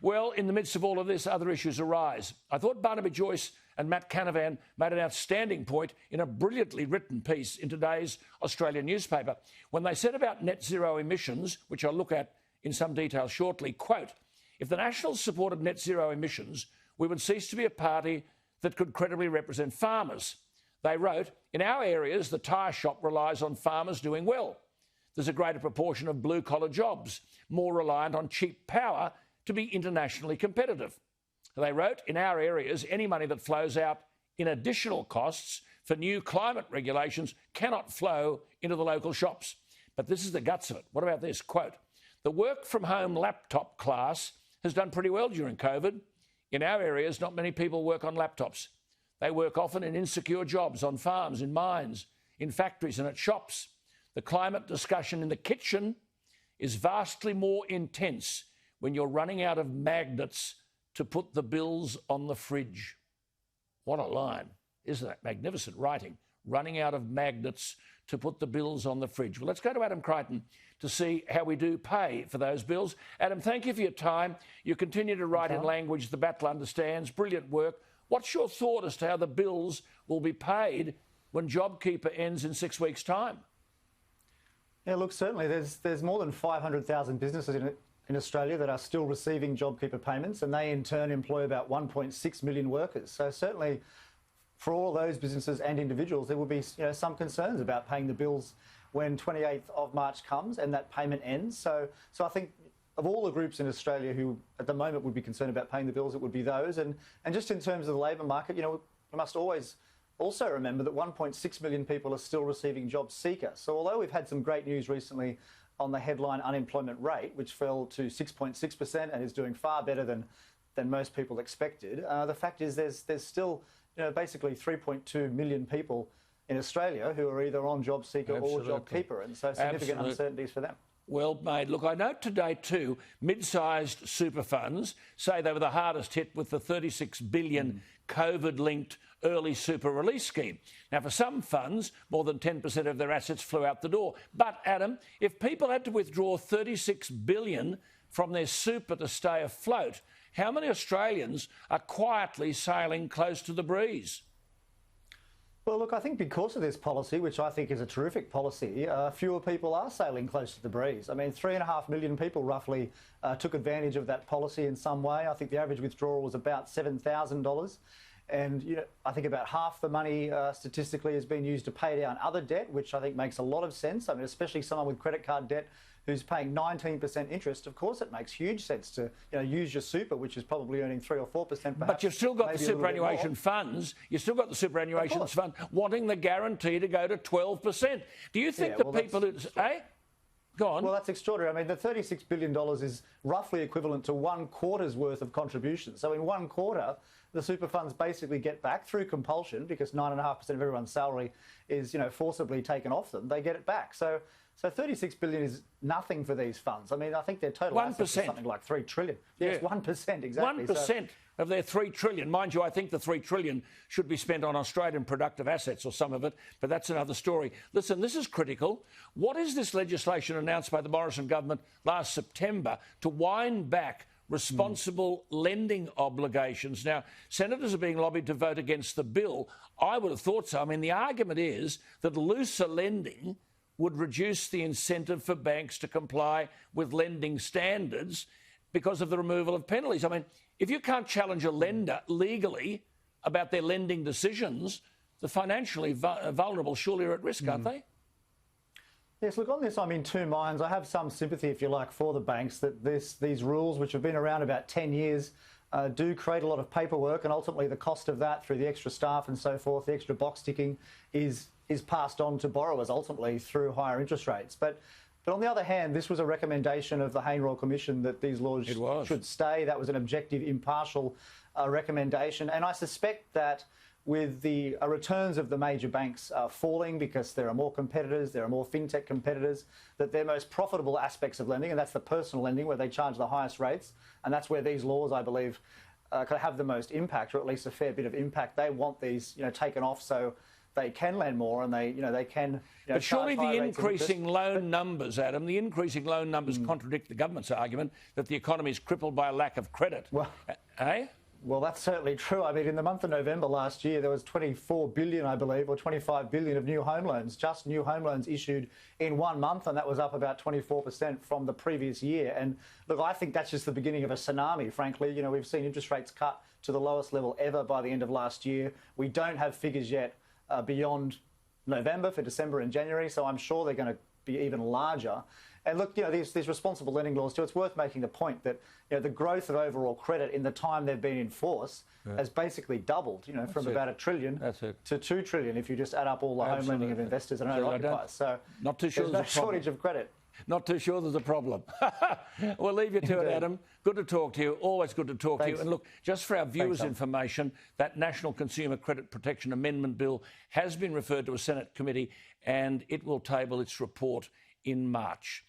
Well, in the midst of all of this, other issues arise. I thought Barnaby Joyce and Matt Canavan made an outstanding point in a brilliantly written piece in today's Australian newspaper when they said about net zero emissions, which I'll look at in some detail shortly, quote, if the Nationals supported net zero emissions, we would cease to be a party that could credibly represent farmers. They wrote, in our areas, the tyre shop relies on farmers doing well. There's a greater proportion of blue-collar jobs, more reliant on cheap power to be internationally competitive. They wrote, in our areas, any money that flows out in additional costs for new climate regulations cannot flow into the local shops. But this is the guts of it. What about this? Quote, the work-from-home laptop class has done pretty well during COVID. In our areas, not many people work on laptops. They work often in insecure jobs, on farms, in mines, in factories and at shops. The climate discussion in the kitchen is vastly more intense when you're running out of magnets to put the bills on the fridge. What a line. Isn't that magnificent writing? Running out of magnets to put the bills on the fridge. Well, let's go to Adam Creighton to see how we do pay for those bills. Adam, thank you for your time. You continue to write in language the battle understands. Brilliant work. What's your thought as to how the bills will be paid when JobKeeper ends in 6 weeks' time? Yeah, look, certainly there's more than 500,000 businesses in Australia that are still receiving JobKeeper payments, and they in turn employ about 1.6 million workers. So certainly for all those businesses and individuals, there will be some concerns about paying the bills when 28th of March comes and that payment ends. So I think of all the groups in Australia who at the moment would be concerned about paying the bills, it would be those. And just in terms of the labour market, we must always also remember that 1.6 million people are still receiving JobSeeker. So although we've had some great news recently on the headline unemployment rate, which fell to 6.6% and is doing far better than most people expected, the fact is there's still basically 3.2 million people in Australia who are either on JobSeeker or JobKeeper, and so significant uncertainties for them. Well made. Look, I note today too, mid-sized super funds say they were the hardest hit with the $36 billion COVID-linked early super release scheme. Now, for some funds, more than 10% of their assets flew out the door. But, Adam, if people had to withdraw $36 billion from their super to stay afloat, how many Australians are quietly sailing close to the breeze? Well, look, I think because of this policy, which I think is a terrific policy, fewer people are sailing close to the breeze. I mean, 3.5 million people roughly took advantage of that policy in some way. I think the average withdrawal was about $7,000. And I think about half the money statistically has been used to pay down other debt, which I think makes a lot of sense. I mean, especially someone with credit card debt who's paying 19% interest. Of course, it makes huge sense to use your super, which is probably earning 3 or 4%. Perhaps, but you've still got the superannuation funds. You've still got the superannuation fund wanting the guarantee to go to 12%. Do you think people who Go on. Well, that's extraordinary. I mean, the $36 billion is roughly equivalent to 1 quarter's worth of contributions. So in 1 quarter, the super funds basically get back through compulsion, because 9.5% of everyone's salary is, forcibly taken off them. They get it back. So 36 billion is nothing for these funds. I mean, I think their total assets is something like 3 trillion. Yes, 1%, exactly. 1% of their 3 trillion. Mind you, I think the 3 trillion should be spent on Australian productive assets, or some of it, but that's another story. Listen, this is critical. What is this legislation announced by the Morrison government last September to wind back responsible lending obligations? Now, senators are being lobbied to vote against the bill. I would have thought so. I mean, the argument is that looser lending would reduce the incentive for banks to comply with lending standards because of the removal of penalties. I mean, if you can't challenge a lender legally about their lending decisions, the financially vulnerable surely are at risk, aren't they? Yes, look, on this I'm in two minds. I have some sympathy, if you like, for the banks, that these rules, which have been around about 10 years, do create a lot of paperwork, and ultimately the cost of that through the extra staff and so forth, the extra box ticking, is passed on to borrowers ultimately through higher interest rates. But on the other hand, this was a recommendation of the Hayne Royal Commission that these laws should stay. That was an objective, impartial recommendation. And I suspect that with the returns of the major banks falling because there are more competitors, there are more fintech competitors, that their most profitable aspects of lending, and that's the personal lending where they charge the highest rates, and that's where these laws, I believe, could have the most impact, or at least a fair bit of impact. They want these taken off so they can lend more and they can. But surely charge higher the rates of increasing interest. loan numbers, Adam, the increasing loan numbers contradict the government's argument that the economy is crippled by a lack of credit. Well, Well, that's certainly true. I mean, in the month of November last year, there was 24 billion, I believe, or 25 billion of new home loans, just new home loans issued in 1 month, and that was up about 24% from the previous year. And look, I think that's just the beginning of a tsunami, frankly. We've seen interest rates cut to the lowest level ever by the end of last year. We don't have figures yet beyond November for December and January, so I'm sure they're going to be even larger. And look, these responsible lending laws too, it's worth making the point that the growth of overall credit in the time they've been in force has basically doubled, from about $1 trillion to $2 trillion if you just add up all the home lending of investors and owner-occupiers. So not too sure there's no shortage of credit. Not too sure there's a problem. We'll leave you to it, Adam. Good to talk to you. Always good to talk to you. And look, just for our viewers' information, that National Consumer Credit Protection Amendment Bill has been referred to a Senate committee and it will table its report in March.